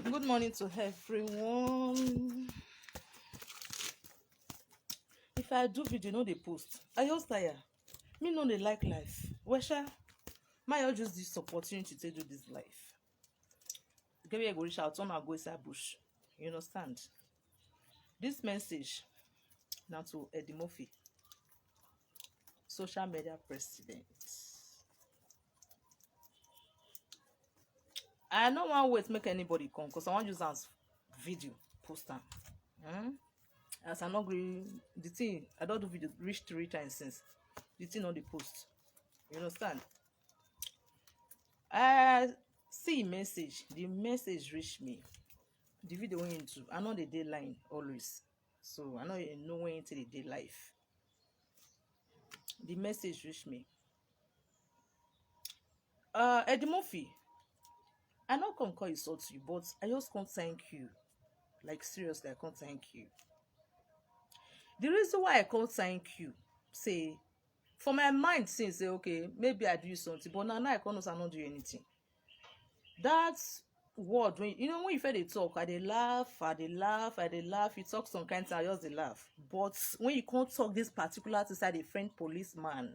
Good morning to everyone. If I do video, no dey post. I just tire. Me no dey like life. Wesha, my just this opportunity to do this life. Give me a go reach out on go inside bush. You understand? This message now to Eddie Murphy, social media president. I no wan wait make anybody come because I wan use as video post am. As I no gree the thing, I don do video reach 3 times since. The thing on the post. You understand? I see message. The message reach me. The video went into. I know the day line always. So I know when into the day life. The message reach me. Eddie Murphy, I not come call insult you, but I just can't thank you. Like seriously, I can't thank you. The reason why I can't thank you, say, for my mind saying, say, okay, maybe I do something, but now I can't not do anything. That's word when you know when you feel they talk, I they laugh. You talk some kind of thing, I just they laugh. But when you can't talk this particular to side a friend policeman,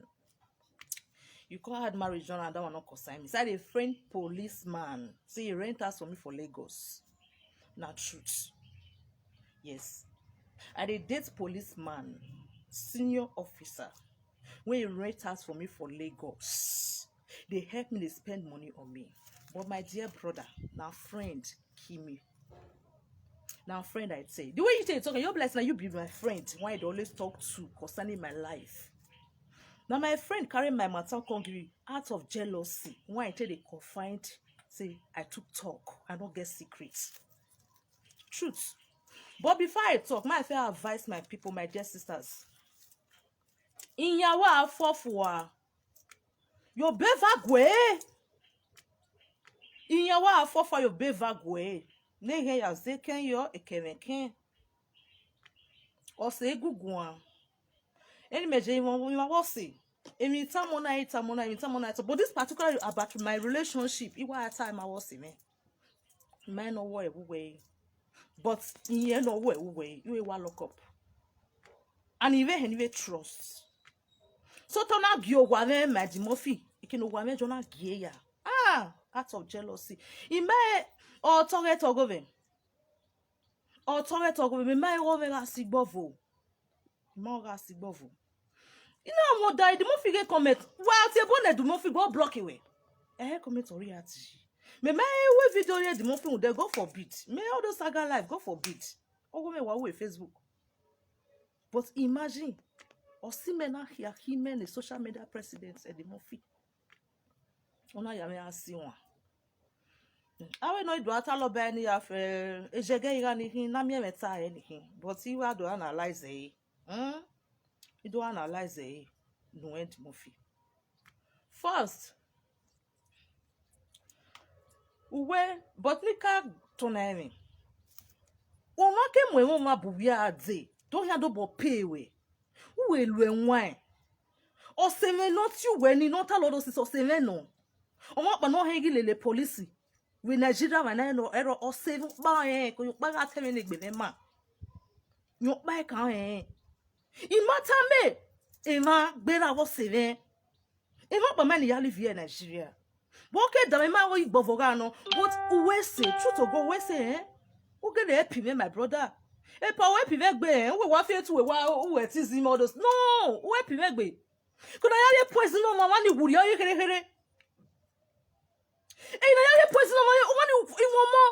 you can't have marriage John and that one not consign me. Side a friend policeman. Say he rent house for me for Lagos. Not truth. Yes. I dey date policeman, senior officer. When he rent house for me for Lagos, they help me, they spend money on me. But my dear brother, now friend, kill me. Now friend, I'd say. The way you say talking, you're blessed now you be my friend. Why I always talk to concerning my life. Now my friend carry my matter country out of jealousy. Why I tell they confined, say I took talk, I don't get secrets. Truth. But before I talk, my fair advise my people, my dear sisters. In yawa afofwa, your beva gwe. In yawa afofwa your beva gwe. Nehe ya zeken yo ekemeken. Ose egugwan. Any meje you want say. Emi tamona. But this particular about my relationship, it was a time I was in me. Man no way. But in here no way. You will lock up. And even trust. So tona gyo wame my Murphy. Ikino wame jona gyeya. Out of jealousy. Ime o tonge togove. Me mai ove ga sigbovo. Ma ga sigbovo. You know what die the Murphy get comment. Well, te bonne the Murphy go block away. Comment oriati. Me mai we video here the Murphy would go forbid. Me all those saga live go forbid. Ogo me wa we Facebook. But imagine Osimena here him the social media president Eddie Murphy. Ona ya me asiwa. Awe no do atalo ba ni ya fe ejege ira ni hin na me meta anything. But you are do analyze e. You do analyze e no Eddie Murphy. First, uwe botnika tonemi. O ma ke mo ma bubia ade. Don't ya do bo pay we. Uwe lwe nwan. O seme not you when ni not a lot of sis o seme no. O ma pa no hegi le police. We Nigeria man no error o save ba ko yo pa ga teme ni gbe ma. Yo pa kan Imata me. Ema gbera wo save. Ema pa man ya live here Nigeria. But okay, da me ma wo igbovoga no. But uwe say true to go we say o get help me my brother. E pa we pive gbe we wa fe tu we wa we tizi models. No, we pive gbe. Kuna ya poison no mama ni wuri o yekere. Na ya poison no mama ni iwomo.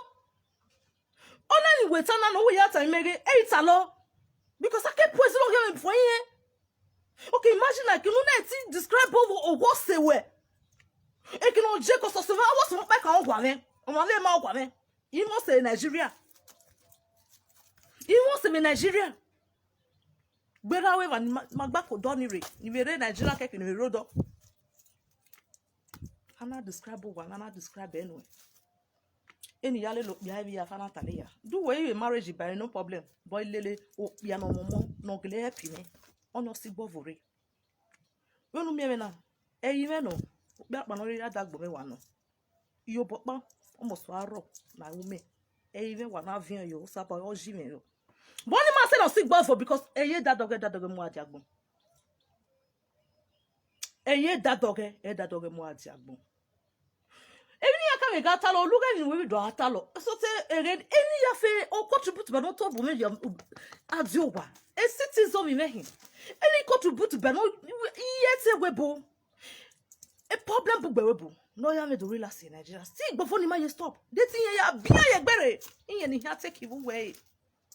Ona ni we tana no we ya time mege talo. Because I keep poison no here for here. Okay, imagine like you know na describe or what say we. E can on je ko so se va wa so pa kan gwa me. O ma le ma gwa me. You must say Nigeria. You want to be Nigeria? Better way than Magbako Donire. If you read Nigeria, cake in the road up. I'm not describe one, I'm not describe anyway. Any yale look behind me, Fana Talia. Do way with marriage by no problem. Boy Lily, oh, piano momo, no glare pime, or no see bovery. When you mean now, even no, that man already had that boy one. You papa almost war rock, my woman. even when I view you, so about all Jimmy. Bonnie man said on sick boy for because that dog mo adiagbon. That dog mo adiagbon. Any aka me gata lo look at we do atalo. So say again any yafe or contribute but not top me adiowa. A citizen of me him. Any contribute but not yet webo. A problem book webo. No ya me do relax in Nigeria. See before ni ma you stop. They think ya bia ye gbere. In ye here take you away.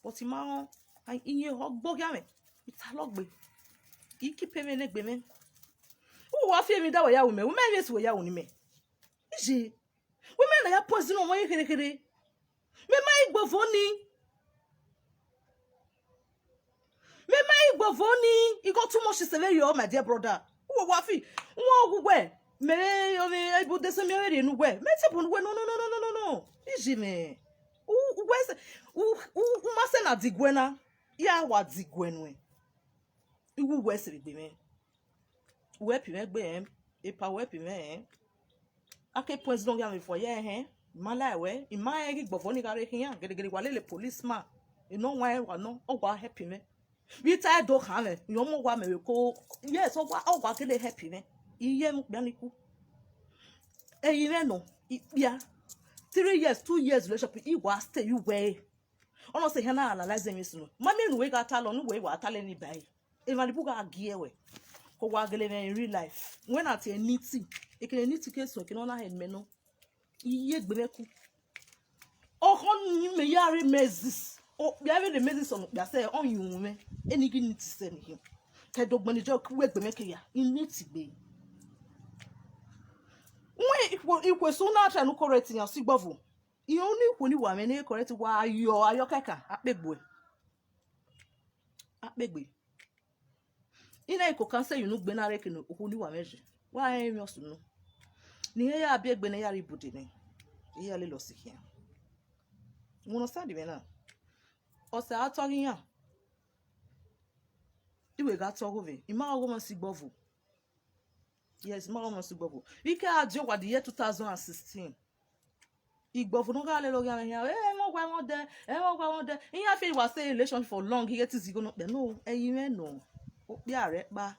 But ima and in ye hog bog ya me. It's a log be. You keep me neck be me. Who wa fear me that way ya we me. We me yes we ya oni me. Ije. We me na ya poison on way kere kere. Me ma igbo foni. Me ma igbo foni. You got too much severe you my dear brother. Who wa fi? Who we? Me able to send me already no way. No. Iji me. Must na digwena. Ya wa digwenwe. Iwu wesi be me. Wepi me gbe e pa wepi me. Ake president ya me for ye Mala we. Ima egi gbofoni gare hian. Gede wale le policeman. E no wa no. O wa happy me. We tie do ha me. Yo mo wa me ko. Yes, o wa kele happy me. Iye mu bianiku eyin no ya 3 years 2 years relationship I wa stay you way ono say he na analyze me sunu mama nu we ga talo nu we wa tale ni bai e ma libu ga gie we ko wa gele in real life when at a niti e kele niti ke so ke no na head me no iye gbe meku o kon ni me yare mezis o ya we the mezis on ya say on you me eni gi niti se ni ke dogbon ni jo we gbe me ke ya niti gbe ikwe so na atra no correct yan sigbovu I only kwoni wa me na correct wa ayo keka apegbe ina iko kan say you no gbe na reke no kwoni wa meje wa en mi osunu ni he ya bi egbe na ya ribude ni iya le lo sikia mo no stand me na o se atori yan iwe ga to go ve ima go mo sigbovu. Yes, Mama Subobo. We can do what the year 2016. Igbofu no ga le lo ga here. Mo gwa won there. Mo gwa won there. In ya feel was say relation for long. He get is go no. No, eyin me no. O bi are pa.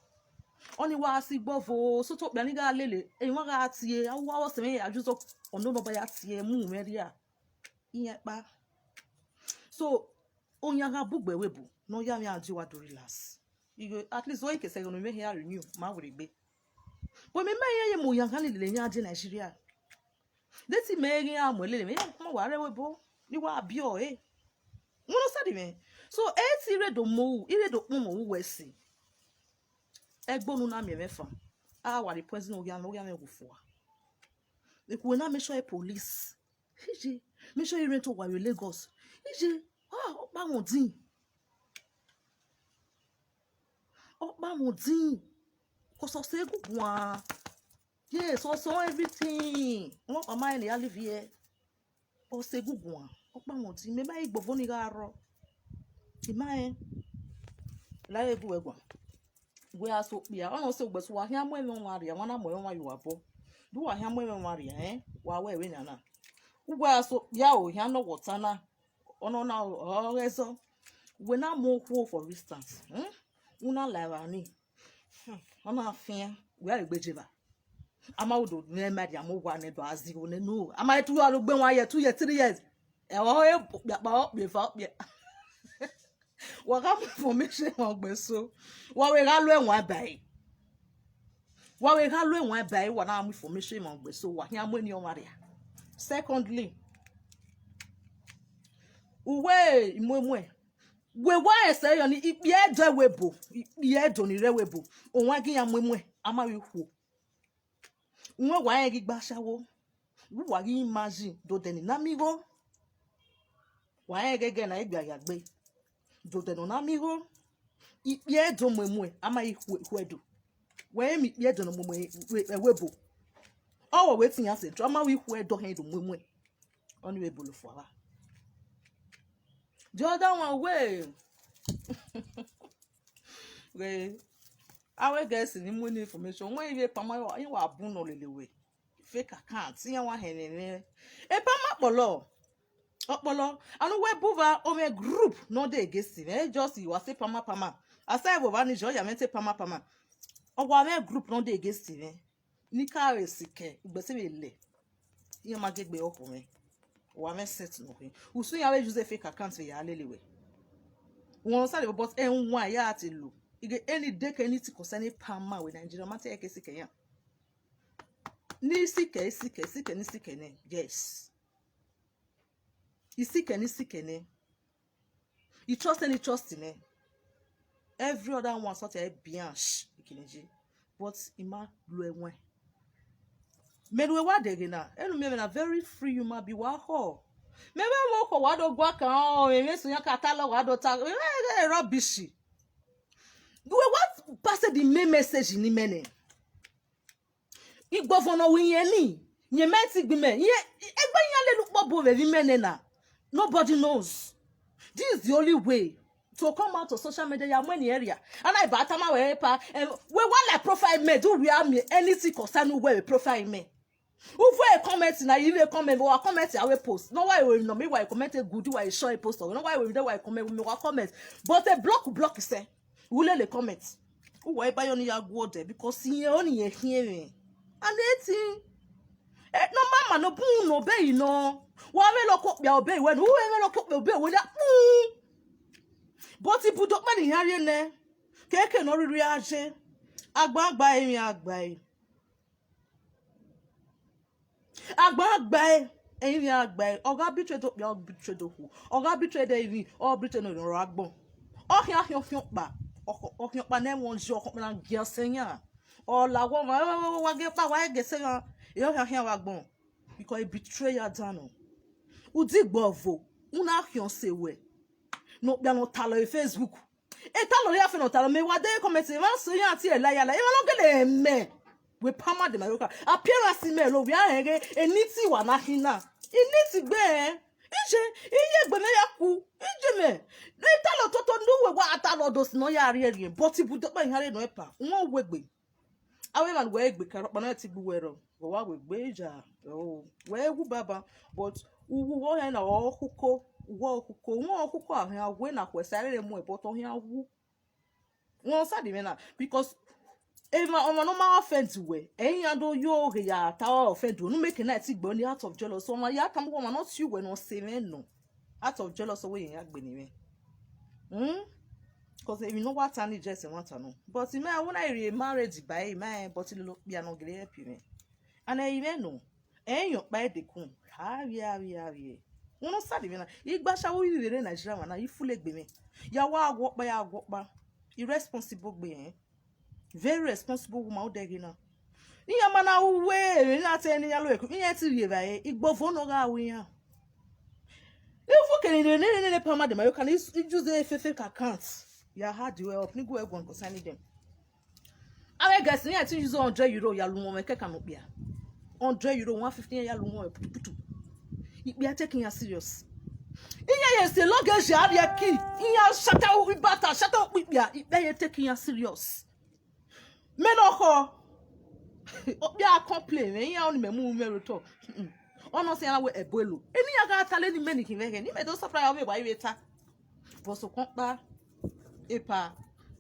Oni wa Sigbofu. So to bi ani ga lele. Eyin wa ga tie. Awo wo se me ya ju so ono no ba ya tie mu me ria. Iyen pa. So onya ga bugbe webu. No ya me adu wa do relax. You at least we can say no me here renew. Ma we be. When me ye mo yan kan le nya ade Nigeria. Deti me yin amole me mo wa rewe bo ni wa bi o Mo no sadi me. So ti redo mo, iredo mo wesi. Egbonu na me mefa. Wa the president o ya me go for. E ku na me show police. Ije, me show rent to wa Lagos. Ije, o pa won din. Cause of say good one. Yes, also everything. Wọ́n pa mai ni alivie. O say good one. O pa won ti me ba igbovo ni ga ro. Ti mai. La egu egwa. We aso bia. Ono se ogbeso wa hia mo eme won aria, won na mo won ayo abo. Du wa hia mo eme won aria, wa we na na. Ugbo aso bia o hia no water na. Ono na o rezo. We na mo kwo for instance. Una la ni. Ama afia we are gbejeba ama wodo ne madi amogwa ne do azigo ne no ama 2 years gbe 1 year 2 years 3 years e o ba be fa be wa ga information won gbe so wa we ga lo enwan bai wa na am information won gbe so wa hia mo ni o maria. Secondly uwe imwemwe we wa say yo ni ipi edo webo ipi edo ni rewebo onwa gi ya mwemwe ama wi hu nwe wa ya gi gbashawo wu wa gi imagine do de ni namigo wa ya gege na igba ya gbe do de no namigo ipi edo mwemwe ama hu edo we mi ipi edo no mwemwe webo o we tin ya se tro ama wi hu edo he do mwemwe oni we bolo fo wa. The other one way. We our guys in money information. When you pama you wa bun no lele we. Fake account. See one hen. E pama polo. Opolo. And we buva on a group no dey against him. Just you say pama pama. Aside buva ni jo ya mente pama pama. O wa me group no dey against him. Ni ka resike. Igbese me le. Iye ma gegbe opo me. O wa me set no hin. Usu ya we use fake account we ya lelewe. Won sa le but enwa ya ati lo. Ige any day ke anything concerning pama we Nigeria ma te ekesike yan. Ni sike ni sike ne. Yes. Isike ne. You trust any trust in it. Every other one sort of bianch ikineji. But ima luewen. Medwe wa degina. Enu me na very free human be wa ho. Mebe mo ko wa do gwa kan o me so yan katalo wa do ta. Rubbish. We what pass the main message ni mene. Igbofono wi yen ni. Nye meti gbi me. Ye egbe yan le lu pobo we vi mene na. Nobody knows. This is the only way to come out of social media. You are in the area, and I batama we pa. We want like profile me. Do we have me anything concerning where we profile me? Who for a comment na you will comment or comment I will post. No why we no me why comment a good why show a post or no why we do why comment we comment. But a block say we let the comments. Who why buy only ya go there because he only hearing and eating. No mama no boom no be you know. Wa we lock up your obey when who we lock up your obey when that but ibu dok mani hare ne keke no riri age agba emi agba emi agba oga bitre do ya bitre do hu oga bitre de emi o bitre no ro agbon ohia pa na won jo ko na gia senya o la wa ge pa wa ge senya e ohia wa agbon because he betray ya dano udigbo vo una hion sewe no bia no talo e Facebook e talo ya fe no talo me wa de comment e man so yan ti e la e ma no gele me we pama de mayoka appearance me lo we ahege eniti wa na hina eniti gbe ije iye gbe me ya ku ije me le talo toto ndu we wa atalo dos no ya ri but ibu do pa ihare no epa won wegbe awe man we egbe karo pa na ti gbu wero wa we gbe ija o we wu baba but uwu wo he na okuko won okuko ahia we na kwesare mu e but ohia wu won sa de me na because ema o no ma offend we eyan do yo ge ya ta offend no make na ti gbo ni out of jealous so ma ya tam go ma not you we no say me no out of jealous we yan agbe ni me because if you know what I need just want to know but me when I re marriage by me but lo bia no gele help me and I even know enyo pa de kun hawi won sa de me na igba shawo wi re Nigeria ma na ifule gbe me ya wa agwo pa irresponsible gbe very responsible woman odegi na iya mana we na te ni ya lo eku iya ti rie bae igbofo no ga wi ya ifu kele ne pama de ma you can use a fake account ya hard way up ni go egon concerning them awe guys ni ati use €100 ya lu won me keka no bia €100 150 ya lu won putu ikpe taking ya serious iya yes the luggage ya dia ki iya shata u bata shata u bia ikpe ya taking ya serious menoko obia complain iya on me mu meroto ono se ya we ebuelu eni ya ga tale ni meni ki vege ni me do surprise obi wa iweta but so kompa epa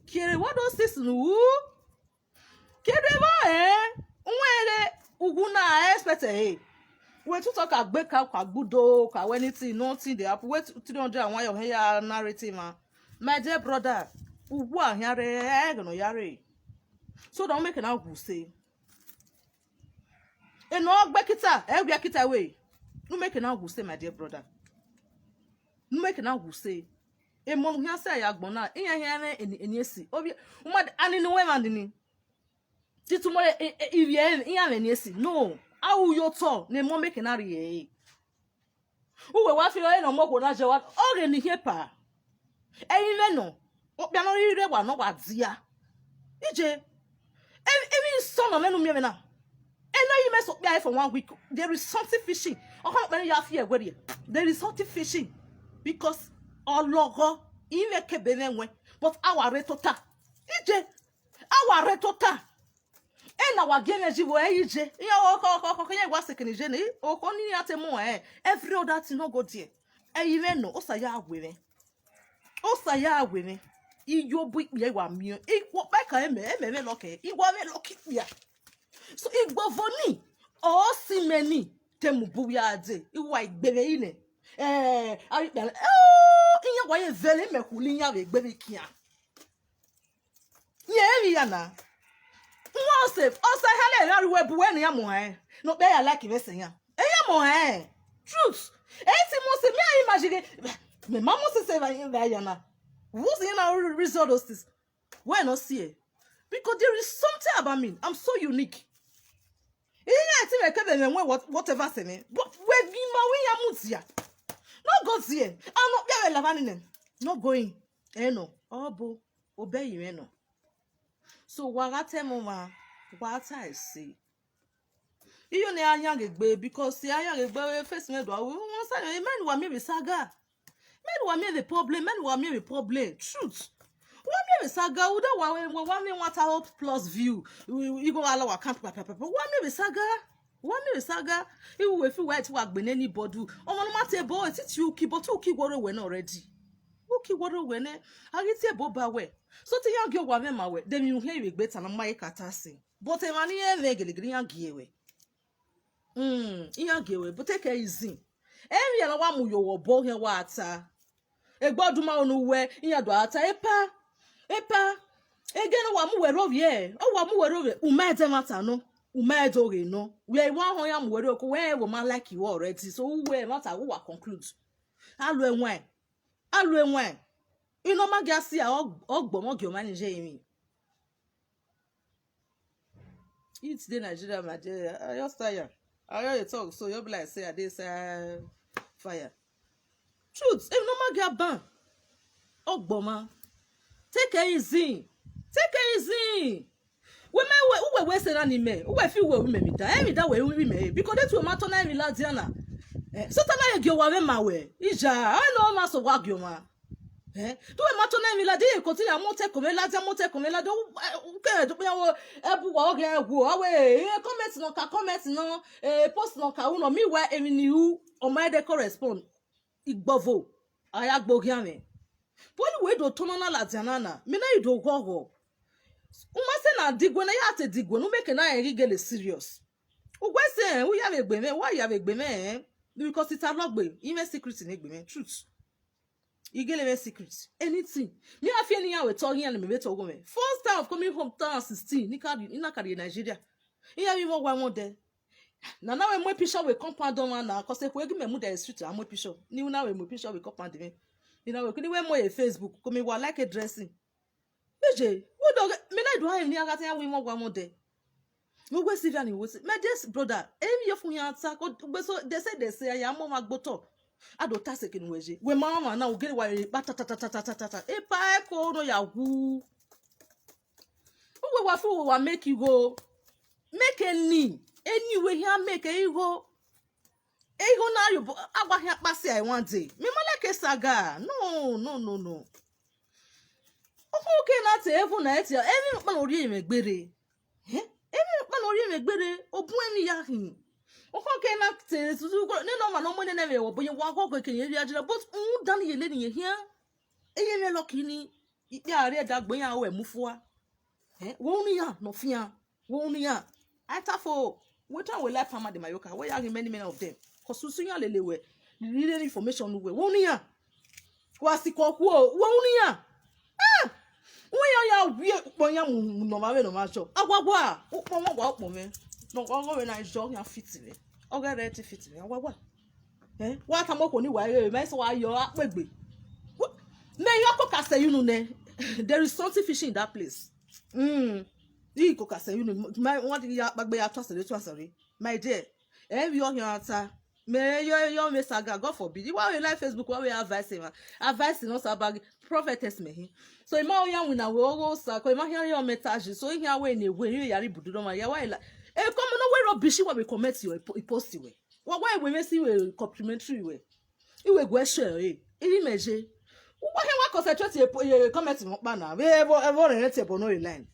kire what those things nu kire ba nwere ugu na expect we to talk agbe ka gbudo ka anything nothing dey happen wait 300 and one your hair narrative man my dear brother ugu ahiare no yare so don't make an out say no gbe kita gbe kita we no make an out say my dear brother no make an out say e mo hia say ya gbon na iya hia na eni esi obi umad ani no we man ni titu mo ivie iya na eni esi no awu yo to ne mo make na rie uwe wa fi o no mo go na je wa o re ni hepa eyin le no o bia no ire wa no wa dia ije even son of menu me na eno you mess up bia for 1 week there is something fishing o kan pe ya fi egwe there is something fishing because ologo ime kebe menwe but our retota ije our retota na wa game ji wo ije ya o ko ye wa sekini je ni o ko ni ate mo every other thing no go there Even no, Osaya women. Osaya women. Iyo bu ye wa mi. What back I me lucky. I wa me lucky ya. So igbovoni o si meni temu buya de. I wa igbere ine. Ari bele. Oh, inya wa ye vele me huli nya we gbere kia. Ye ya na. Mosef, osa hele na ruwe buwe ni ya mo he. No be ya like vese ya. Ya mo he. Truth. Eti mo se me imagine me mama se va ya na. Who's in our result of this? Why not see it? Because there is something about me. I'm so unique. Whatever say me. But we be my way ya. Not go see. I'm not there lavanine. Not going. No. Oh bo. Obey you no. So what mama what I say. You ne anya gegbe because the anya gegbe first me do. We want say men wa me be saga. Men wa me the problem. Men wa me the problem. Truth. One me saga. Uda wa me want help plus view. You go allow account papa. One me saga. One me saga. You will feel white work ben anybody. Oh man, mate boy. It's you keep but you keep water when already. You keep water when I get here boba way. So the young girl wa me my way. Then you hear it better than my katasi. But a man here veggie young giveaway. Young giveaway. But take it easy. Every other one you bo here water. Egboduma onu we inyado ata epa egene wa mu were ovie o wa mu were ovie umede mata no umede oge no we wan ho ya mu were ko we wo man like you already so we mata wo wa conclude alu enwen ino ma ga si a ogbo mo gi o manage yin it's the Nigeria Nigeria I just tired I talk so you be like say I dey say fire. Truth, if no ma get ban. Ogboma. Take it easy. Take it easy. We say na ni me. We feel we me da. Emi da we me because that we matter na mi la diana. So tana ye gyo wa ma we. Ija, I know ma so wa gyo ma. Do we matter na mi la dey continue monte come la do ke do ya ebu wa oge egu awe comment no post no ka uno mi wa emi ni u o ma dey correspond. Igbovo ayagbogiame poli we do tonona la dianana me na ido gogo uma se na digwe na ya te digwe no make na erigele serious ugwe se we have egbe me why you have egbe me because it's a logbe even secret in egbe me truth igele me secret anything me afia ni ya we talking and me be talk me first time of coming home 2016 ni ka in Nigeria iya mi mo wa mo de na we mo picture we compound on na cause we give me mu the street am mo picture ni na we mo picture we compound me you know we kini we mo e Facebook ko me wa like a dressing eje wo do me na do ha ni aga tan we mo gwa mo de mo gwe Sylvia ni wo se my dear brother emi ye fun yan ta ko gbe so they say ya mo ma gboto ado ta se kini weje we mama na o gere wa pa ta e pa e ko no ya hu we wa fu wa make you go make anyway here make ego na you agba here kpasi I one day me like saga no okay na te even na eti emi pa ori emegbere emi pa ori emegbere obu emi ya hin okay na te suzu ni no ma no mo ne na we wo boye wa go kenye ri ajira but dan ye le ni here eye me lucky ni ipe are dagbo yan we mufuwa wo ni ya no fia wo ni ya atafo we try we like farmer de mayoka we have many of them cause susunya lelewe really information we wo ni ya wasiko ku o wo ni ya we ya wie ponya mu no ma we no ma cho agwagwa ukpo mo gwa ukpo me no go we na jo ya fit me oga re ti fit me agwagwa wa ta mo ko ni wa e me so wa yo apegbe me yo ko ka say you know ne there is something fishing in that place you go say you know my want ya bagbe ya twasere my dear we all here ata me yo me saga God forbid you want like Facebook why we advice no sabag prophetess me so ima oya wina we ogo sa ko ima here your message so here we na we you yari budu do ma ya why like come no we rubbish when we comment you post we why we see we complimentary we iwe go share iri meje why we concentrate comment mo pa na we ever rent no line.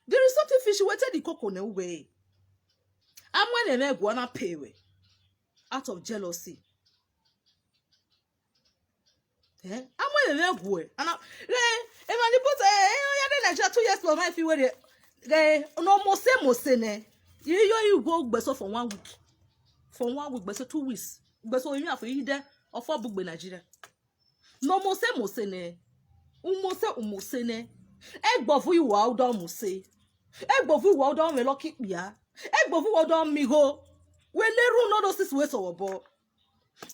There is something fishy waited the cocoa no way. I'm when a go na pay way out of jealousy. I'm going to go. And I'm the put a Nigeria 2 years for my few way. They no more say, you go beso for 1 week. For 1 week, beso 2 weeks. Beso you have for either or 4 book in Nigeria. No more say, ne. Umose ne. Egbofu you wow down muse. Egbofu wow down me lucky ya. Egbofu wow down me go. When they run all those ways over.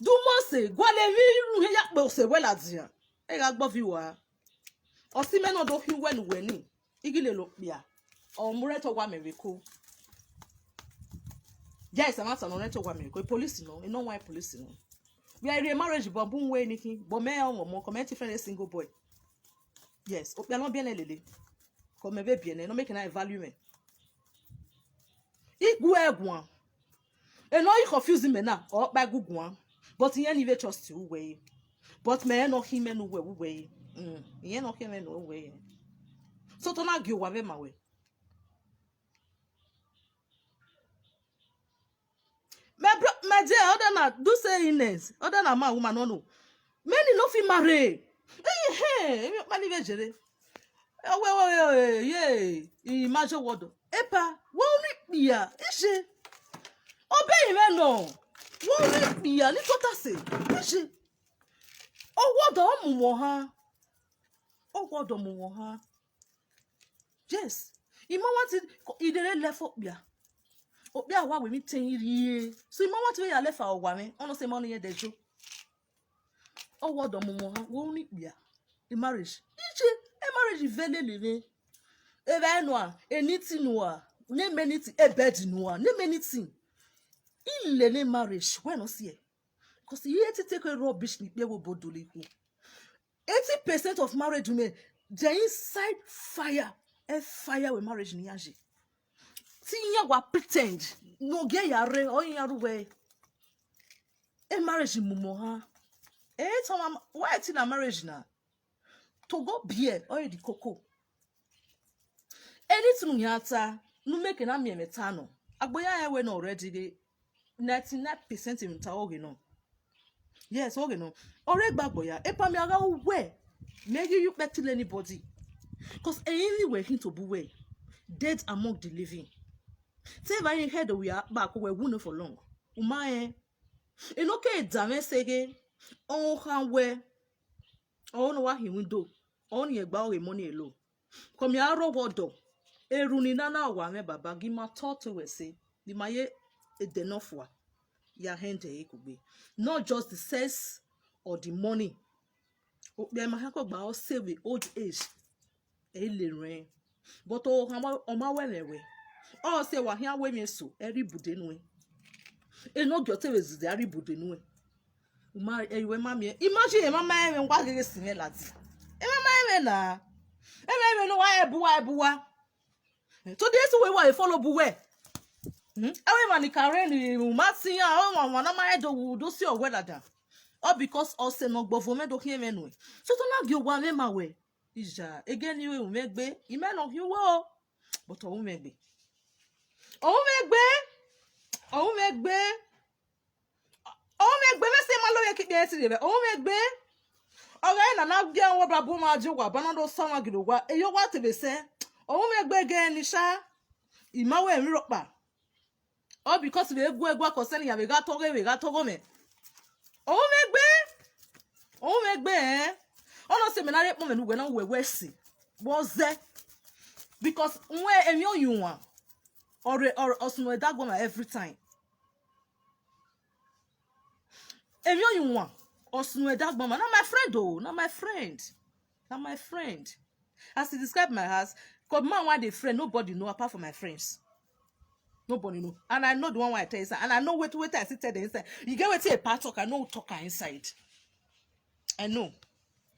Do more say, go le yak bo se well as ya. Egbofu you are. Or see men do him when igile look ya. Or mureto wa miracle. Yes, I'm not an oneto wa miracle. Police no, no why police no. We are in marriage, but boom way anything. But me or more comment friend a single boy. Yes, o not bien lele. Comme me bien, no make an value me. Igwe egwan. E no you confuse me now or by gugwan. But he ain't even trust you way. But me no him no way. He no him no way. So to na gi wa be ma way. My dear, other na do say inness. Other na man woman no. Many no fit marry. Hey, mani vejere. Imagine what? Epa, won't be ya. Ishe. Obey me no. Won't be ya. Little tasse. Ishe. Oh, what the muha? Oh, what the muha? Yes. Ima wanted either left up ya. Oh, yeah, why we meet 10 years. So, Ima want to be left our woman. On the same money at the show. Oh, what the muha? Won't be ya. In marriage. Ishe. Marriage is very living. Even noa, anything noa, name anything, a bed noa, name anything. In the marriage, when I see it, because you have to take a rubbish, you will bodily. 80% of marriage women, the inside fire, a fire with marriage niaji. See ya wa pretend, no get ya re or ya way. A marriage in mumoha. Time why it's in a marriage now? To go beer or the cocoa. Anything yata, no make an amia metano. Agboya when already 99% in Taogino. Yes, Ogino. Already baboya, Epamiaga where? Maybe you bet till anybody. Because anywhere him to be dead among the living. Say if I heard we are back where we for long. Umae. And okay, damn sege. Oh, how where? Oh, no, what he will do. Only about money alone. Come ya robodo. Eruni nana wa me baba gima toto we say. Di maye edenofwa. Ya hente ekube. Not just the sex or the money. O be mahako ba o save with old age. Ele ren. But o ma welewe. O say wa hia we me so eri bude nu. E no gyote we zizi eri bude nu. Uma ewe mami. Imagine mama e ngwa gege sine lati. Na no why buwa so this way why follow buwe ewe man karen mati ya o wana ma do si o welada all because o se no gbovo me do hie me nu so to na gi owa me ma we ija again you megbe ime no hi wo but o megbe me se ma lo ye ki de ti re o megbe okay, na bia wo brabo ma jiwa banado sama gidowa eyo wa tebe se o me gbege ni sha imawe mi ropa all because we egwu akoseni ya we ga togo me o megbe ono se me na re po me nu gwe na we si boze because nwe emi oyunwa or osunu edagbo na every time emi oyunwa Osunu Edagbama, not my friend, oh, not my friend. As he described my house, because man want a friend, nobody know apart from my friends. Nobody know. And I know the one why I tell you, and I know what I sit there inside. You get what a part talk, I know talker inside. I know.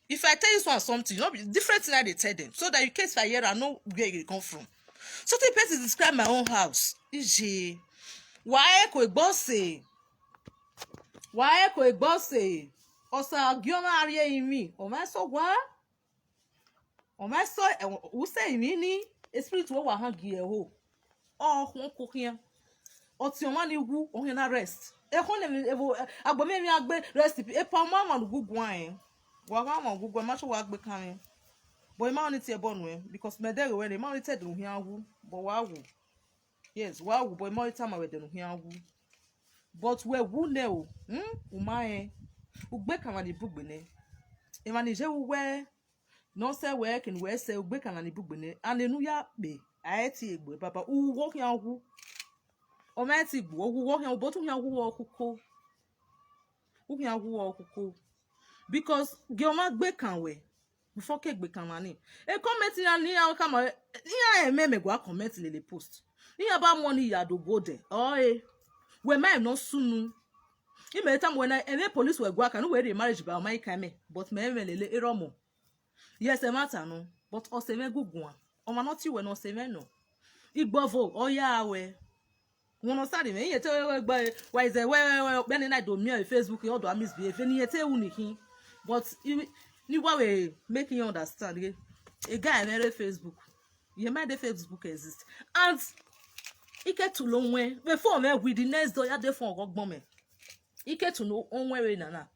If I tell you something, you know, different thing I they tell them, so that you can't hear, I know where you come from. So the person describe my own house. Is why ko bossy? Why ko bossy? Osa giona arie imi o ma so gwa o ma so wo say imi ni spirit wo wa han gi e ho o hun kokian o ti o ma ni wu o hin na rest e ho le agbo me mi agbe rest e pa ma ma gugu an Wa ma Google ma so wa gbe kan. But ma only tie born we because me there we ma only tie de hia wu, but wa wu. Yes, wa wu but ma only time we de hia wu. But we wu ne o. Umae. Ugbe kan ni bugbe ne. E ma ni je wu we no say we can we say ugbe kan ni bugbe ne. Anenu ya pe. Aeti egbe baba u wo hia wu. O ma ti gbo wo hia bo tun hia wu okuko. U hia wu okuko. Because Gioma gbe kan we before ke gbe kan mani e comment ya ni ya ka ma ya me gwa comment le post ni ya ba money ya do go there we my no sunu I me time when I police we gwa kan we dey marriage ba my kan me but me lele eromo yes e matter no but o se me gugun o ma not we no se me no igbovo o ya we won no sare me yete we gba why is we be ni na do me Facebook o do misbehave ni yete wu ni kin. But you were making you understand a guy on Facebook. You made the Facebook exist. And he get to know when before me with the next door, you have for rock bomb. He get to know on where nana.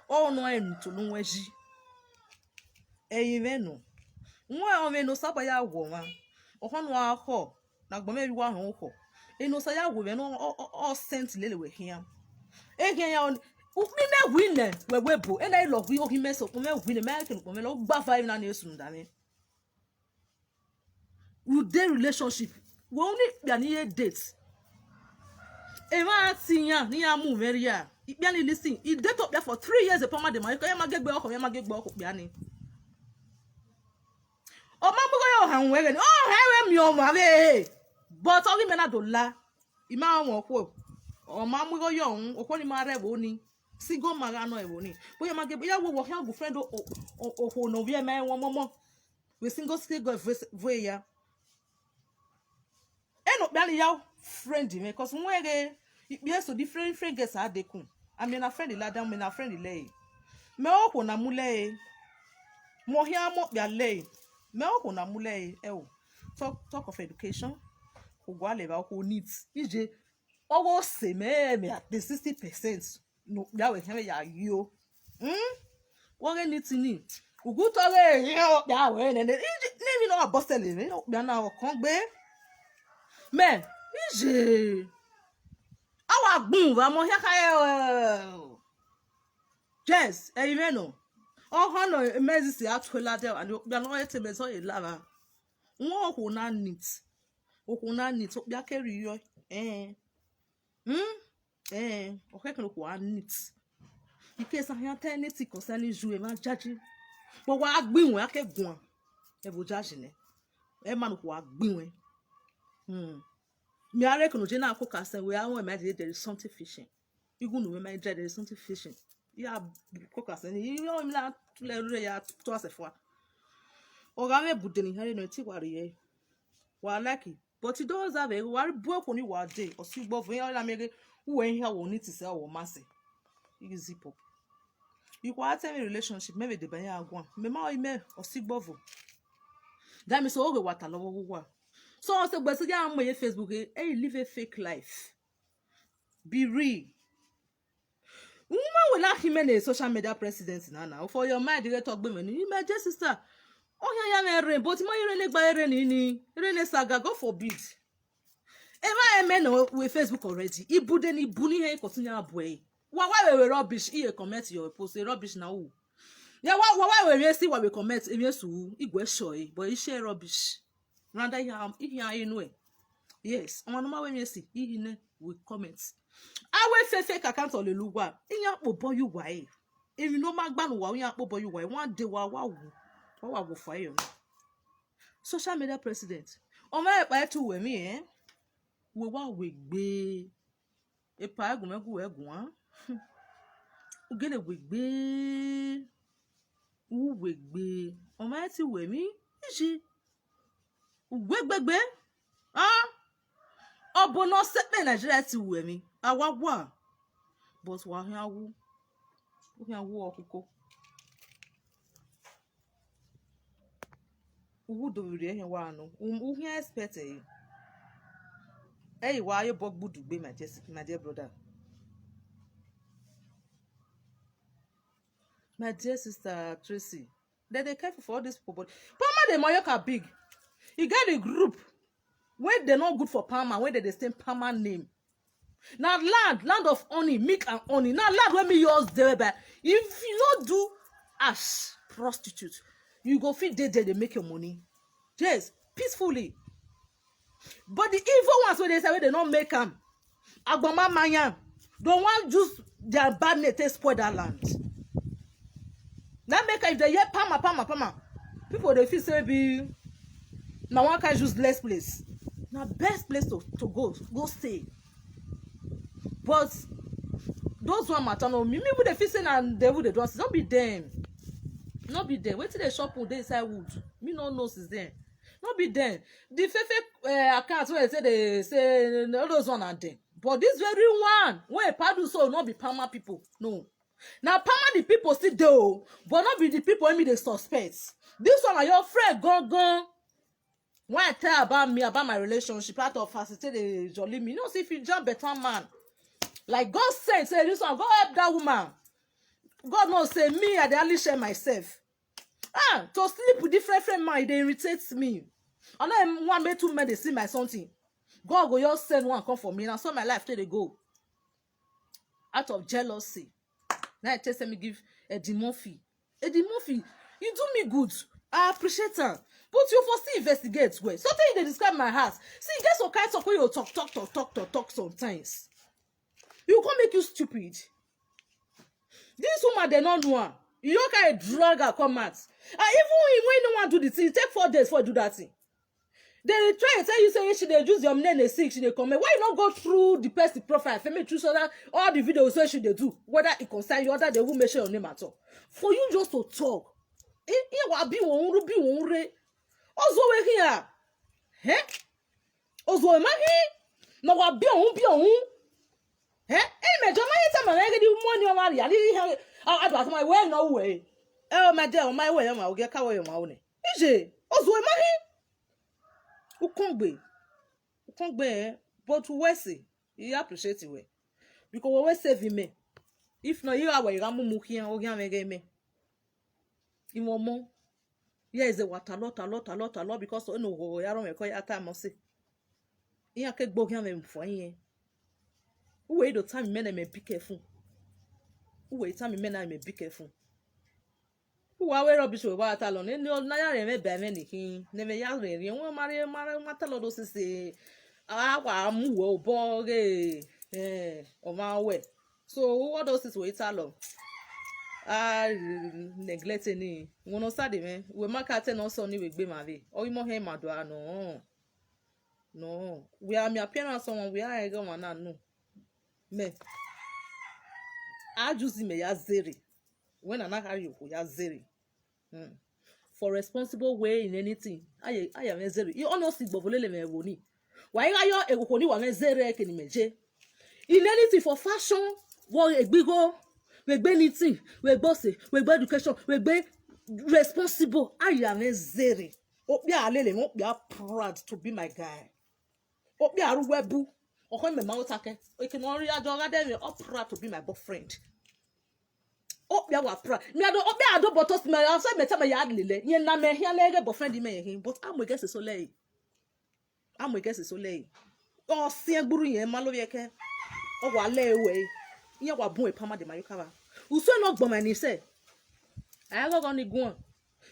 Oh no, I need to know where she. Even no. Why on me no sabaya woman. Or one wa ho. Na bomb you want ho. E no saya woman all sent lily with him. Again me win we webo and I love you him so me win American me lo gba 5 na nesun da me we dey relationship we only be an date e ma tiyan ni amu meria e bia ni listen e date up there for 3 years upon my dem e ma gegbe oko bia ni o ma bugo yo han we ni o he we mi o ma be but o me na do la I ma won ko o ma bugo yo hun o ko ni ma rebo ni single magano eboni but you mage ya wo hia go friend o no vie me won momo we single go voe ya e no bia ya friend me cause nwere be so different friend gets adekun I mean a friend la down me na friend le me o ko na mule mo hia mo bia le me o ko na mule o talk of education ko gwa le ba ko needs ije owo se me at the 60%. No, that was him ya you. What need to need? Ugu tore yo that way and name no abostel me no bia na o kan gbe. Me, ije. Awa gun va mo hia ka yes, e me no. O ho no emergency atwela there and bia no yete me so e lava. Won ho na neat. O ho na neat o bia carry yo. Okay, can go neat. In case I have anything concerning you, man, judge. But what I bring when I can go, I will judge ne. A man who I bring. Me I reckon you na cook us and we are imagine there is something fishing. You go know my there is something fishing. Yeah, cook us and you know me na le ya to us for. O ga me budeni hari no ti wari wa like but it does have a worry broke on you one day or see both when I make who ain't here will need to sell or massy. You zip up. You quite tell me relationship, maybe the banya one. Mema email or see both. That means all the water love. So I said, but yeah, I'm on your Facebook. Hey, live a fake life. Be real. Woman will not him a social media president now. For your mind, you talk women. You my dear sister. Oh, yeah, rain, but my really by rain saga, God forbid. Ever a man with Facebook already. He wouldn't he bunny here continue boy. Why we rubbish? He comment your post rubbish now. Yeah, why we see what we comment? Yes, he go showy, but he share rubbish. Rather he know. Yes, on my way see he with comments. I will fake account on the lugwa. In your boy you why? If you know my ban wa you boy you why one day wa will fire. Social media president. On my way to with me we wa we gbe e pa egun megu egun ugele we gbe u we gbe o ma ti we mi iji ugbegbe obo no se pe Nigeria ti we mi awa wa but wa hiawu okuko uwu do ri ehin wa no u hia expect Hey, why you bog budu be my dear brother? My dear sister Tracy, they careful for all these people, but Palmer the Mayoka big. You get a group where they're not good for Palmer, where they stay Palmer name. Now land of honey, milk and honey. Now land when me yours there, but if you don't do as prostitute, you go feed they make your money. Yes, peacefully. But the evil ones when they say they don't make them, Agbama Mayam, don't want just their bad net to spoil that land. Now make if they hear Palmer. People they feel say be now one can use less place. Now best place to go stay. But those one matter no me with the fishing and devil they don't be them. Not be there. Wait till they shop they inside wood. Me no knows is there. Not be there. The fake accounts where they say all those one are there. But this very one where pardon so not be Palmer people. No. Now Palmer the people still do, but not be the people who me the suspects. This one are your friend gone. When I tell about me about my relationship, part of facilitate the jolly me. You know, see if you jump better man. Like God said, say this one, go help that woman. God knows, say me, I only share myself. To sleep with different man, they irritates me. And then one me two men, they see my something. God go just send one come for me, and I saw my life till they go. Out of jealousy. Now I tell me give Eddie Murphy. Eddie Murphy, you do me good. I appreciate her. But you first investigate well. Sometimes they describe my house. See, get some kind of way you talk sometimes. You can't make you stupid. This woman they don't know her. You don't carry drug her come out. And even when no one do the thing, it take 4 days for do that thing. They try and tell you say she they use your name they sick, she they come. Why you not go through the person profile? For me choose that all the videos say she they do, whether it concern you, whether they will mention your name at all. For you just to talk. Ozo we here. Eh? Ozo ma hi. No wa bi ohun. Eh? Me jo ma yeta ma ngedi money o mari. Ali adu at my way no way. My dear, my way ma o ge ka way ma o ne. Ije, ozo ma hi. Ukongbe, but we say, you appreciate it. Because we save me. If not, you are where you are mukian or me. In one more. Yes, a lot, because no, I don't make a time or say. You can't go him for ye. Wait the time men may be careful. Wait time men I may be careful. Who are rubbish with what alone? And no, I remember many. Never young, you won't marry Matalodo say, I'm well, bogey, on my way. So, what else is wait alone? Neglecting it. One of Saturday, man, we mark at 10 also with Bimavi. Or you more him, no. We are my appearance on we are a woman, no. Me. I just me yazeri. When I carry you, yazeri. For responsible way in anything. I am a zeri. You honestly bobole me woni. Why are you a woni wa me zeri ke ni meje? In anything for fashion, what a big go. We be anything, we bossy, we be education, we be responsible. I am a zeri. Opia alele, opia proud to be my guy. Opia ruwebu. Okon me mautake. We can only adoga them proud to be my boyfriend. Opia wa proud. Me ado opia ado botos me outside me tell me yard lile. Yen na me here lege boyfriend me him, but I'm we guess so late. Oh, see gburu yen malo yeke. O wa le we. Yen wa bon e pama de mayuka. Uso no gbon ni say. I go ni gun.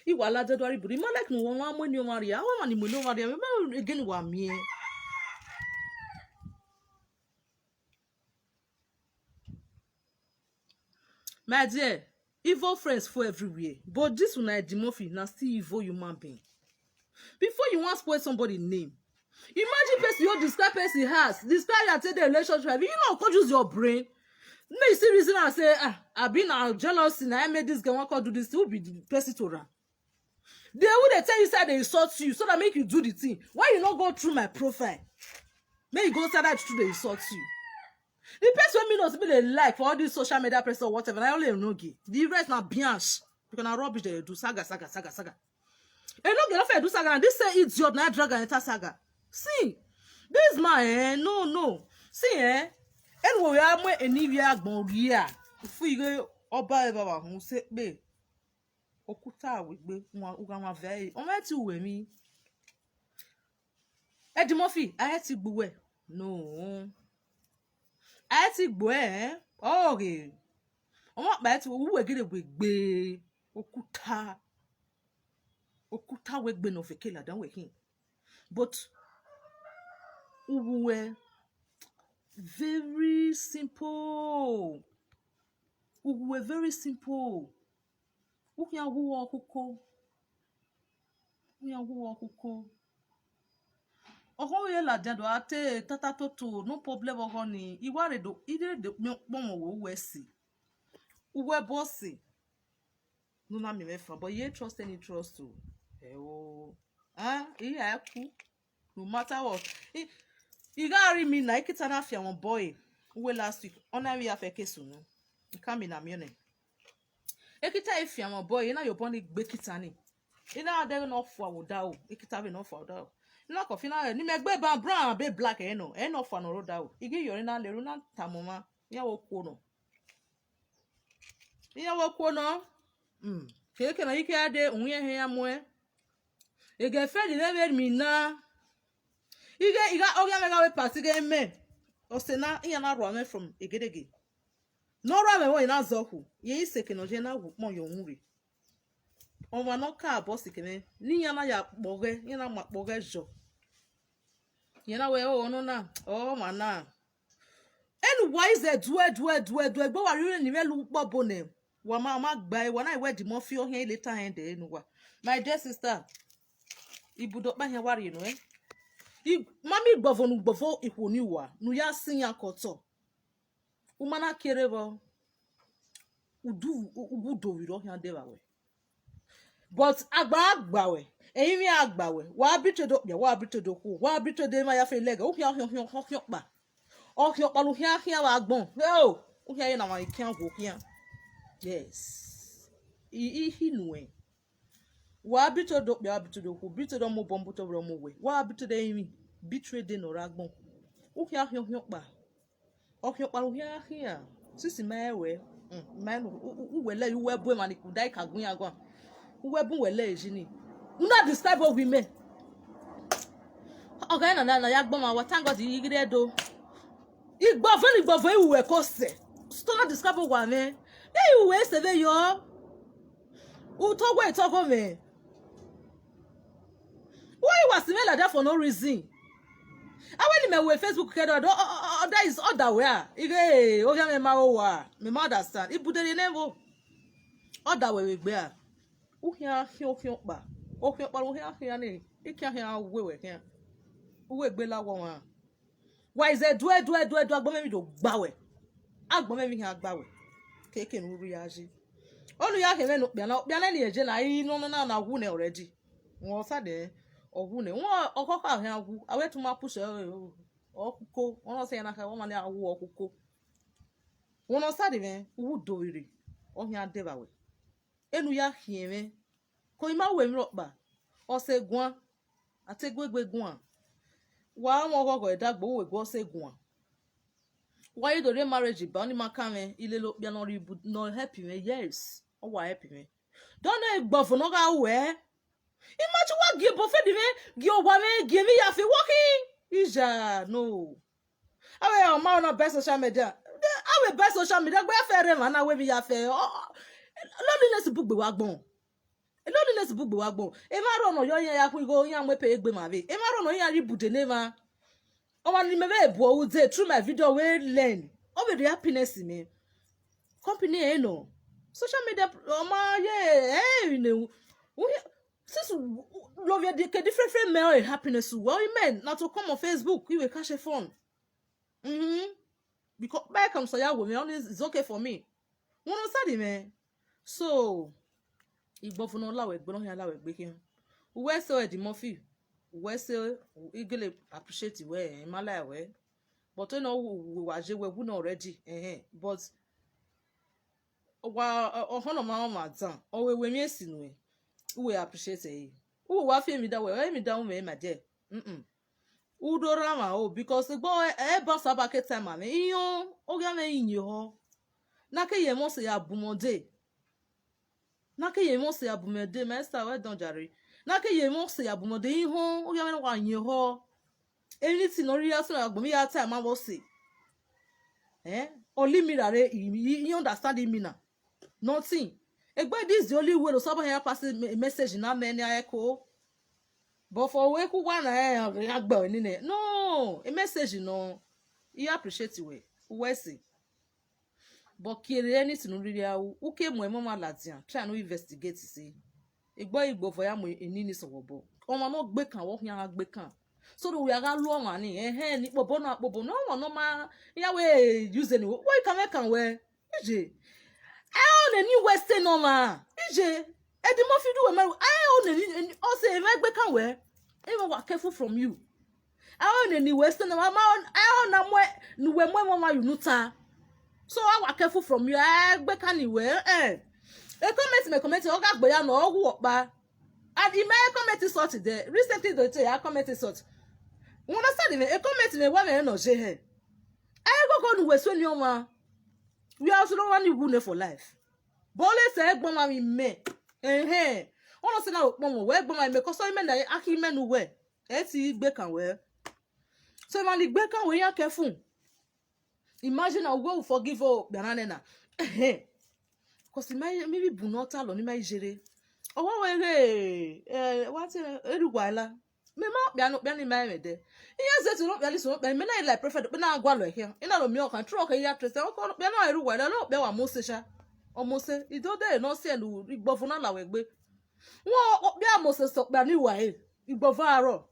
I wa la dedori buru. Mo like no one mo ni o maria. Wa ni mo no maria. Me again wa mi. My dear, evil friends for everywhere. But this one Eddie Murphy na still evil human being. Before you want to spoil somebody's name, imagine person you describe person has. Describe and say the relationship. You know, can't use your brain. No, you see reason I say, I've been jealous and I made this girl want to do this. It will be the person to run. They would tell you say they insult you so that make you do the thing. Why you not go through my profile? May you go inside that through they insult you. The person me not be the like for all these social media press or whatever. I only know gay. The rest now bianch. Because now rubbish they do saga. And no get off do saga. And this say idiot now drag and enter saga. See, this man no. See Anyway, we are more any year agbon year. If we go Oba eba wa hu se pe okuta wegbe uga ma ve o me ti we mi Eddie Murphy aye ti gbuwe no aye ti gbo oge o mo pa ti uwe gide wegbe okuta wegbe no fekela dan we hin but uwe very simple uwe very simple uya wo okuko oho ye la jando ate tata toto no problem oho ni iware do ide de pomo wo we uwe bossy no na me mefa but ye trust any trust to iya ku no matter what you got me na ikita na afia one boy uwe last week ona we afeke sunu ikami na mione ekita ifia one boy na your body gbe kita ni ina ade no fo awoda o ekita be no fo awoda o na ko fina ni me gbe ba brown be black no fo no roda o igi yori na leru na tamoma ya wo kuo no keke na ike ade unye he ya moe ege fe di lebe mi na iga oga mega we party ge me o se na iya na ro ame from egedege no ro ame wo ina zoku ye iseke no je na wo mo yo nwure o wa no ka boss kene ni ya na ya kpoge ya na ma kpoge jo ye na we o no na o ma na enu wise dwe gbo wa ri ni melu pobo ne wa ma gba e wa na we di mo fi o hen later hand enu wa my dear sister ibudo pa hen wari no mami gbovonu ipo ni wa nu ya sin ya koto umana kerebo ubudo wi ro hen de wa we but agba we eyin mi agba we wa bitodo ya wa bitodo ku wa bitodo ma ya fe lega o hian pa o hian pa lu hian wa agbon o hian na wa kian go hian yes hinu wa bitodo ya bitodo ku bitodo mo bombo to ro mo we wa bitodo eyin betray de no ragbon o hian pa o hian pa lu hian sisi ma we ma no uwele uwe bo ma ni kudai kagun ya gwan uwe bu wele ejini una describe of women okay na ya gbon ma wa thank God yigire do igbo iwe ko se stop describe wa me iwe se ve yo u to we talk of me why was me like that for no reason when me we Facebook kedo that is other way ige o ya me ma o wa me ma understand ibudere nevo other way we gbe a uhia pa ohia pa ohia ni ikia hia wewe hia uwe gbe la won why is it dwe agbon me do gbawe agbon me hia gbawe keke nu ru ya ji onu ya heme no bia na ni eje na yi no na wu ne already won sa de owu ne won okoko hia wu awetu ma push okuko won se na ka won ma ni awu okuko won sa de me wu do ire ohia de bawe enu ya hieme ko ima we mi ropa o se guan ategwegwe guan wa won gogo edagbo we go se guan wa you do re marriage ba ni maka me ile lo bia no ri no help me yes o wa help me don e gbofo no ga we imagine what give bo fe di me gi o wa me gi mi ya fi working ija no awe o ma no best social media awe best social media gbe fe re ma na we mi ya fe loneliness bugbe wa gbon e ma ro no yo yan ya ku go yan we pe egbe ma be e ma ro no yan ri bude ne ma o ma ni me be bu o dey through my video we learn o be the happiness me company no social media o ma ye ne since love your different me happiness well men na to come on Facebook we will cash a phone because back come so ya wo me honest it's okay for me won no sadi me so igbo no lawe gbo no ya lawe gbe kin we so Eddie Murphy we so igele appreciate we mala we but no we wa je we no already but wa ohono ma dan o we mi esi no we appreciate e we wa fi mi da we da me ma je udora ma o because gbo e boss abake time ma me iyo o ga me yin ho na ke ye mo se ya bumode na ke ye mo se ya bumode master we don jare na ke ye mo se ya bumode iho o ya me wa yin ho anything no ri aso agbo mi ya time ma wo se only me that you understand me now nothing egbe this the only way to someone here pass a message na me ni echo but for we ku wa na agbo ni ne no a message no you appreciate we see but kiri anything no really awu uke mo mama latian try no investigate see igbo for ya mo enini so wo ọmọ no gbe kan wo yan gbe kan so do we aga lu ọmọ ni ni popo no no ma ya we use ni wo ka me kan we ije on any western no ma ije e di mo fi do we ma on any o say e gbe kan we e mo wa careful from you on any western no ma on na mo nu we mo ma you nuta so I wa careful from you gbe kan ni we e comment o ga gbe ya no o wo pa and the main comment sort there recently the say comment sort you understand me a comment me wa me no je he go nu we so ni o ma we also don't want you for life but let's say egbon ma mi me ono se na opon mo we egbon ma me ko so me na aki me nu we e ti gbe kan we so man gbe kan we yan careful imagine I will forgive o bianane na cause maybe bunota lo ni ma ijere owo we what erugwala me ma bia ni ma me de iya ze tu bia li so me na like prefer na agwa lo here ina lo mi o kan tro ka ya trese o ko bia na erugwala lo bia wa mo se sha o mo se ido de no se lu igbo fun na la we gbe won bia mo se so bia ni wa igbo fa aro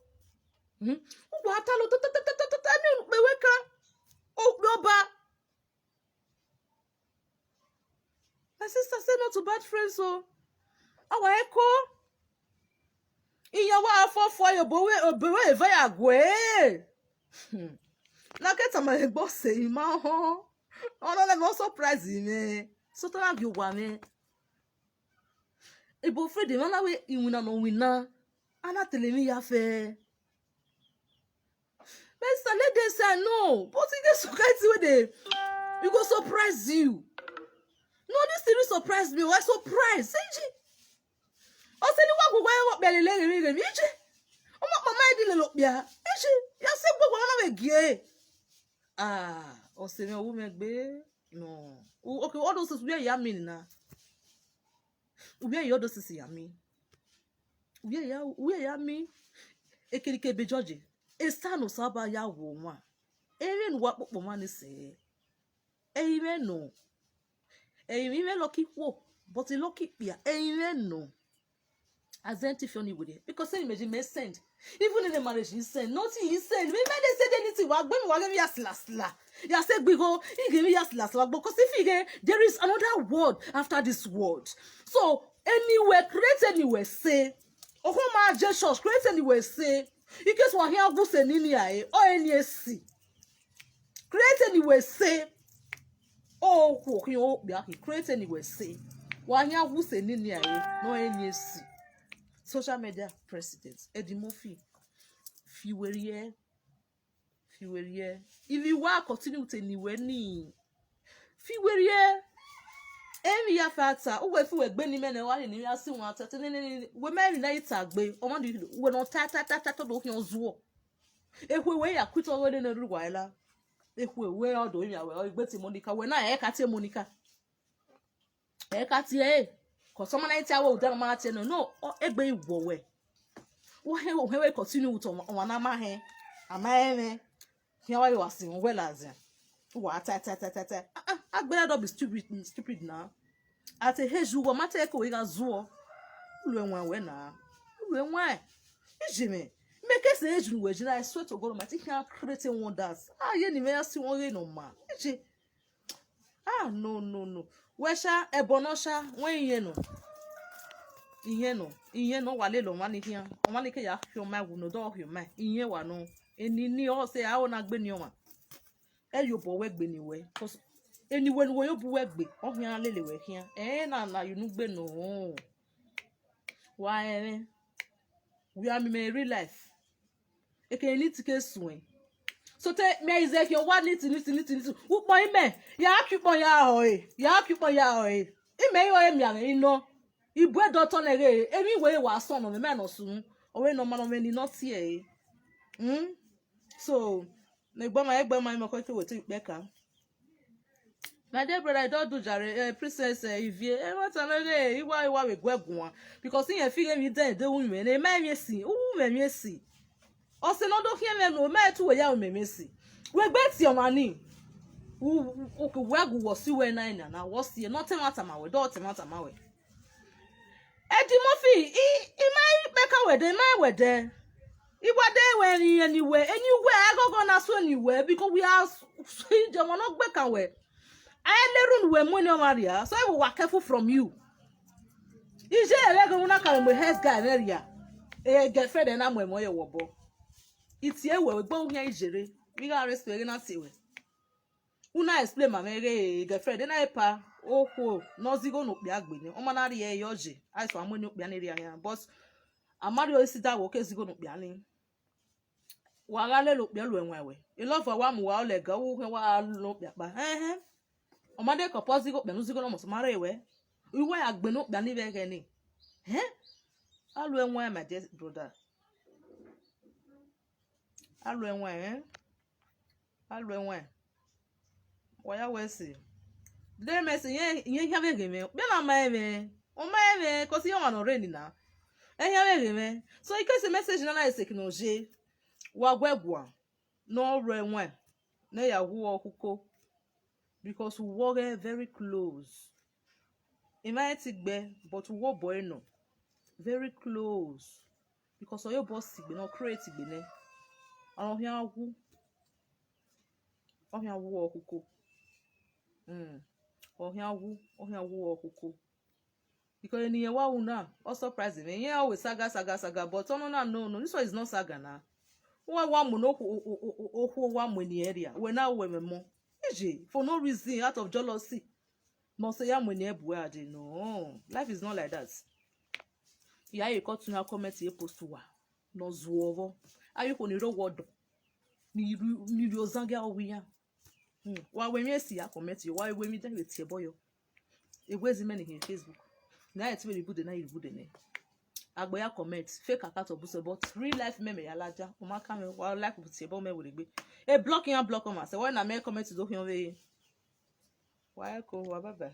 ugbo ata lo ta ni pe we kan o ba. My sister said not to bad friends so our echo iyawo afofo yo bowe eva ya gwe na keta ma egbo se ima ho ono le no surprise me so to na bi wa me ibo free de na we iwina no wina ana telemi ya fe Mr. Lady say no but it get so kind way they you go surprise you no this thing surprise me why surprise say o se ni wa gugu e be le mi je o mo mama e di le lo bia eje ya se gugu na we gie o se mi owu me gbe no okay all those we ya mean na we ya all those ya mean we ya mean ekelike be George e sta no saba ya wo nwa ere nu wa popo ma ni se ere no lucky wo but lucky pia ere no identify only with it because say imagine me send even in the marriage he send nothing he send me they said anything wa give me asla ya say gbigo he give me asla because if there is another word after this word so anywhere create anywhere say ohoma Jesus create anywhere say in case one here go say nini ai or any see create anywhere say oh ko bia create anywhere say one here go say nini ai no any see social media president Eddie Murphy fiwerie if you want continue to anywhere ni fiwerie emi ya fata o we fi we gbe ni me na wa ni ya si won atete ni we me na itagbe o mo di we no ta to do hian zuo ehwe we ya kwito we na ru waila ehwe we odo mi awe igbe ti Monica we na e ka ti Monica e ka ti ko so ma na ti awo udan ma ti no egbe igbo we wo he we continue to won na ma he ama eme hian wa yo asin we lazia wa ta agbera do be stupid na ate heju wo mate ko we ga zuo lu enwan we na lu enwan ejime make say heju we jina I swear to God mate can create wonders ye ni me asi won re no ma eje no we sha ebono sha wen iye no wale lo ma ni hian o ma ni ke ya fi o ma wu no do hi o ma iye wa no eni ni o se a o na gbe ni o ma yo bo we gbe ni we cause anywhere wo yo bu we gbe o hian lele we hian na you nu gbe no why we are me real life e ke ni tike suwen so te me is your one need to ukpo ime ya akipon ya hoye ime yo emi an ino ibu edoto na re emi we wa so no me no sun owe no ma no me ni not here so me gba ma me ko te we te pe ka. My dear brother, I don't do jare princess Ivie. What another iwa we gwegun because in feel me den de wu me na me si. Me si. O se no do hie me no me to we ya me si. We gbe ti o mani. O ku wegu wo si we na na wo si no te mata ma we do te mata ma we. Edi Mofi I mai beka we de mai we de. Iwa de we anywhere agogo na so anywhere because we are the one not beka we. I learn when money Maria, so I will work careful from you. Is there a regular kind of head guy area? A girlfriend and I'm with my wobo. It's here where we go here, Jerry. We got respect and see. Una explain my girlfriend and I pa. Oh, no zigo no biagwin. Omanari yoji. I saw money area, but a Mario is that work is going to be ani. Wagale look your way. You love for one while let go when I look at Omade ko pozi go benuzi go no mo mara ewe iwe agbenu gba ni be ke ni alu enwe my dear brother alu enwe waya we si de me si yen ya be me be na ma eme o ma eme ko si yo ma no re ni na ya be me so ikese message na na technology wa gwegwa no ro enwe na ya hu okuko because we work very close. It might be, but we work boy no very close because your boss be not creative be ne. I hear who okuko. Oh here who okuko. Because ni wa una all surprising me. Yeah, always saga, but no. This one is not saga na. One mo no one mo ni area. We now we mo. For no reason out of jealousy. No say I'm when no. Life is not like that. Yeah, you got to now comment here post to no zuovo. Are you going to word? Ni rozanga owiya. Why when you see I comment you? Why when me then with your boy? It was many in Facebook. Now it's very good. Now you good ne. Agboya comment fake account of buse but real life meme yalaja. Oma kame wa like with your boy me will be. E block on myself. When I make comment to do him, why go bye bye.